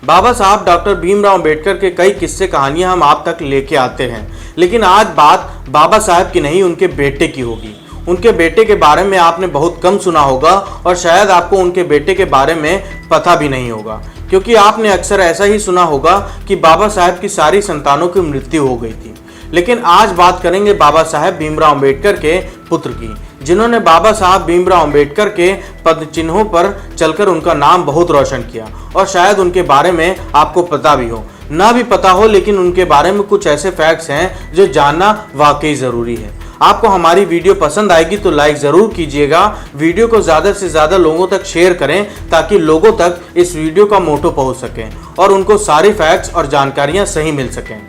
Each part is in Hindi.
बाबा साहब डॉक्टर भीमराव अंबेडकर के कई किस्से कहानियां हम आप तक लेके आते हैं, लेकिन आज बात बाबा साहब की नहीं, उनके बेटे की होगी। उनके बेटे के बारे में आपने बहुत कम सुना होगा और शायद आपको उनके बेटे के बारे में पता भी नहीं होगा, क्योंकि आपने अक्सर ऐसा ही सुना होगा कि बाबा साहब की सारी संतानों की मृत्यु हो गई थी। लेकिन आज बात करेंगे बाबा साहब भीमराव अंबेडकर के पुत्र की, जिन्होंने बाबा साहब भीमराव अंबेडकर के पद चिन्हों पर चलकर उनका नाम बहुत रोशन किया। और शायद उनके बारे में आपको पता भी हो, ना भी पता हो, लेकिन उनके बारे में कुछ ऐसे फैक्ट्स हैं जो जानना वाकई ज़रूरी है। आपको हमारी वीडियो पसंद आएगी तो लाइक ज़रूर कीजिएगा। वीडियो को ज़्यादा से ज़्यादा लोगों तक शेयर करें ताकि लोगों तक इस वीडियो का मोटो पहुंच सके और उनको सारी फैक्ट्स और जानकारियां सही मिल सकें।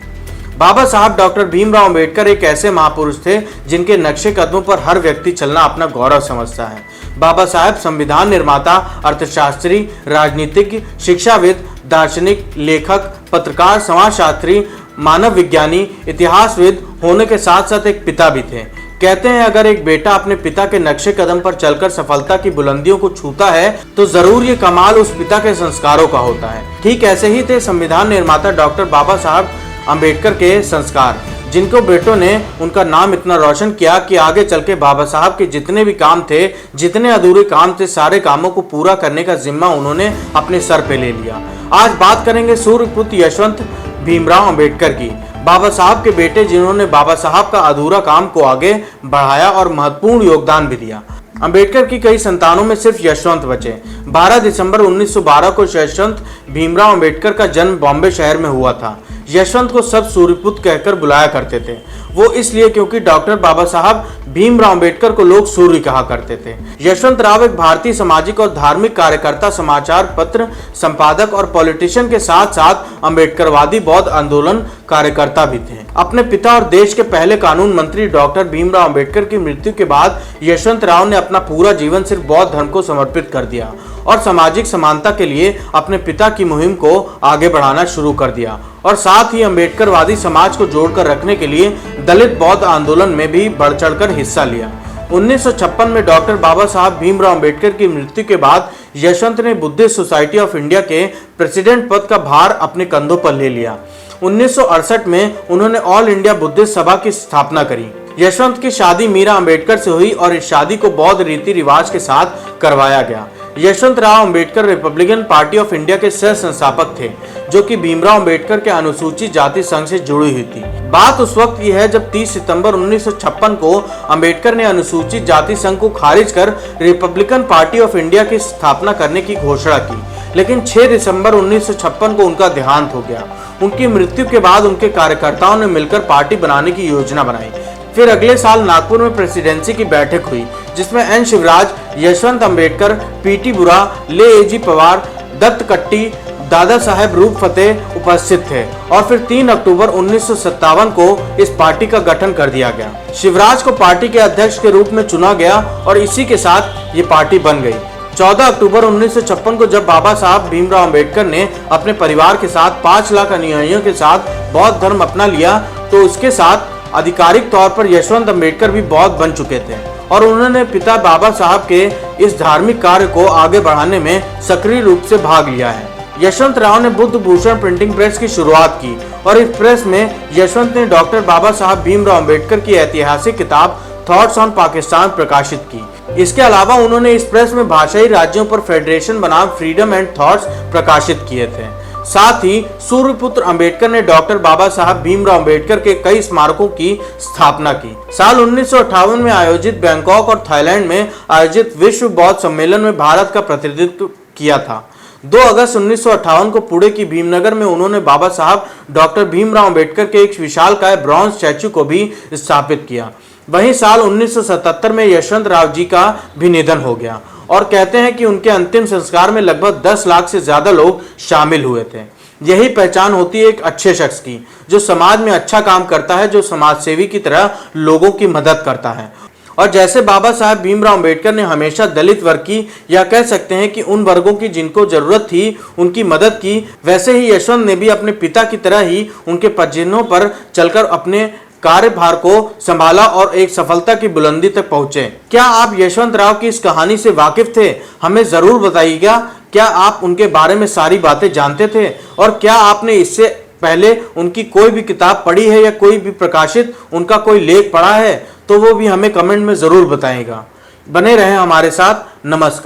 बाबा साहब डॉक्टर भीमराव अंबेडकर एक ऐसे महापुरुष थे जिनके नक्शे कदमों पर हर व्यक्ति चलना अपना गौरव समझता है। बाबा साहब संविधान निर्माता, अर्थशास्त्री, राजनीतिज्ञ, शिक्षाविद, दार्शनिक, लेखक, पत्रकार, समाजशास्त्री, मानव विज्ञानी, इतिहासविद होने के साथ साथ एक पिता भी थे। कहते हैं अगर एक बेटा अपने पिता के नक्शे कदम पर चलकर सफलता की बुलंदियों को छूता है तो जरूर ये कमाल उस पिता के संस्कारों का होता है। ठीक ऐसे ही थे संविधान निर्माता डॉक्टर बाबा साहब अंबेडकर के संस्कार, जिनको बेटों ने उनका नाम इतना रोशन किया कि आगे चल के बाबा साहब के जितने भी काम थे, जितने अधूरे काम थे, सारे कामों को पूरा करने का जिम्मा उन्होंने अपने सर पे ले लिया। आज बात करेंगे सूर्यपुत्र यशवंत भीमराव अंबेडकर की, बाबा साहब के बेटे, जिन्होंने बाबा साहब का अधूरा काम को आगे बढ़ाया और महत्वपूर्ण योगदान भी दिया। अंबेडकर की कई संतानों में सिर्फ यशवंत बचे। 12 दिसंबर 1912 को यशवंत भीमराव अंबेडकर का जन्म बॉम्बे शहर में हुआ था। यशवंत को सब सूर्यपुत्र कहकर बुलाया करते थे, वो इसलिए क्योंकि डॉक्टर बाबा साहब भीमराव अंबेडकर को लोग सूर्य कहा करते थे। यशवंत राव एक भारतीय सामाजिक और धार्मिक कार्यकर्ता, समाचार पत्र संपादक और पॉलिटिशियन के साथ साथ अंबेडकरवादी बौद्ध आंदोलन कार्यकर्ता भी थे। अपने पिता और देश के पहले कानून मंत्री डॉक्टर भीमराव अंबेडकर की मृत्यु के बाद यशवंत राव ने अपना पूरा जीवन सिर्फ बौद्ध धर्म को समर्पित कर दिया और सामाजिक समानता के लिए अपने पिता की मुहिम को आगे बढ़ाना शुरू कर दिया और साथ ही अंबेडकरवादी समाज को जोड़कर रखने के लिए दलित बौद्ध आंदोलन में भी बढ़ चढ़कर हिस्सा लिया। 1956 में डॉक्टर बाबा साहब भीमराव अंबेडकर की मृत्यु के बाद यशवंत ने बुद्धिस्ट सोसाइटी ऑफ इंडिया के प्रेसिडेंट पद का भार अपने कंधों पर ले लिया। 1968 में उन्होंने ऑल इंडिया बुद्धिस्ट सभा की स्थापना करी। यशवंत की शादी मीरा अंबेडकर से हुई और इस शादी को बौद्ध रीति रिवाज के साथ करवाया गया। Yashwant Rao Ambedkar Republican party of India के सह संस्थापक थे, जो कि भीमराव अंबेडकर के अनुसूचित जाति संघ से जुड़ी हुई थी। बात उस वक्त की है जब 30 सितंबर 1956 को अंबेडकर ने अनुसूचित जाति संघ को खारिज कर रिपब्लिकन पार्टी ऑफ इंडिया की स्थापना करने की घोषणा की, लेकिन 6 दिसंबर 1956 को उनका देहांत हो गया। उनकी मृत्यु के बाद उनके कार्यकर्ताओं ने मिलकर पार्टी बनाने की योजना बनाई। फिर अगले साल नागपुर में प्रेसिडेंसी की बैठक हुई, जिसमें एन शिवराज, यशवंत अंबेडकर, पीटी बुरा, ले एजी पवार, दत्त कट्टी, दादा साहेब रूप फतेह उपस्थित थे और फिर 3 अक्टूबर 1957 को इस पार्टी का गठन कर दिया गया। शिवराज को पार्टी के अध्यक्ष के रूप में चुना गया और इसी के साथ ये पार्टी बन गई। 14 अक्टूबर 1956 को जब बाबा साहब भीमराव अंबेडकर ने अपने परिवार के साथ 5 लाख अनुयायियों के साथ बौद्ध धर्म अपना लिया, तो उसके साथ आधिकारिक तौर पर यशवंत अंबेडकर भी बौद्ध बन चुके थे और उन्होंने पिता बाबा साहब के इस धार्मिक कार्य को आगे बढ़ाने में सक्रिय रूप से भाग लिया है। यशवंत राव ने बुद्ध भूषण प्रिंटिंग प्रेस की शुरुआत की और इस प्रेस में यशवंत ने डॉक्टर बाबा साहब भीमराव अंबेडकर की ऐतिहासिक किताब थॉट्स ऑन पाकिस्तान प्रकाशित की। इसके अलावा उन्होंने इस प्रेस में भाषाई राज्यों पर फेडरेशन बनाम फ्रीडम एंड थॉट्स प्रकाशित किए थे। साथ ही सूर्यपुत्र अंबेडकर ने डॉक्टर बाबा साहब भीमराव अंबेडकर के कई स्मारकों की स्थापना की। साल 1958 में आयोजित बैंकॉक और थाईलैंड में आयोजित विश्व बौद्ध सम्मेलन में भारत का प्रतिनिधित्व किया था। 2 अगस्त 1958 को पुणे की भीमनगर में उन्होंने बाबा साहब डॉक्टर भीमराव अंबेडकर के एक विशालकाय ब्रॉन्ज स्टैच्यू को भी स्थापित किया। वहीं साल 1977 में यशवंत राव जी का भी निधन हो गया और कहते हैं कि उनके अंतिम संस्कार में लगभग 10 लाख से ज्यादा लोग शामिल हुए थे। यही पहचान होती है एक अच्छे शख्स की, जो समाज में अच्छा काम करता है, जो समाज सेवी की तरह लोगों की मदद करता है। और जैसे बाबा साहब भीमराव अंबेडकर ने हमेशा दलित वर्ग की, या कह सकते हैं कि उन वर्गों की जिनको जरूरत थी, उनकी मदद की, वैसे ही यशवंत ने भी अपने पिता की तरह ही उनके पदचिन्हों पर चलकर अपने कार्यभार को संभाला और एक सफलता की बुलंदी तक पहुंचे। क्या आप यशवंत राव की इस कहानी से वाकिफ थे? हमें जरूर बताइएगा क्या आप उनके बारे में सारी बातें जानते थे? और क्या आपने इससे पहले उनकी कोई भी किताब पढ़ी है या कोई भी प्रकाशित उनका कोई लेख पढ़ा है? तो वो भी हमें कमेंट में ज़रूर बताएगा। बने रहें हमारे साथ। नमस्कार।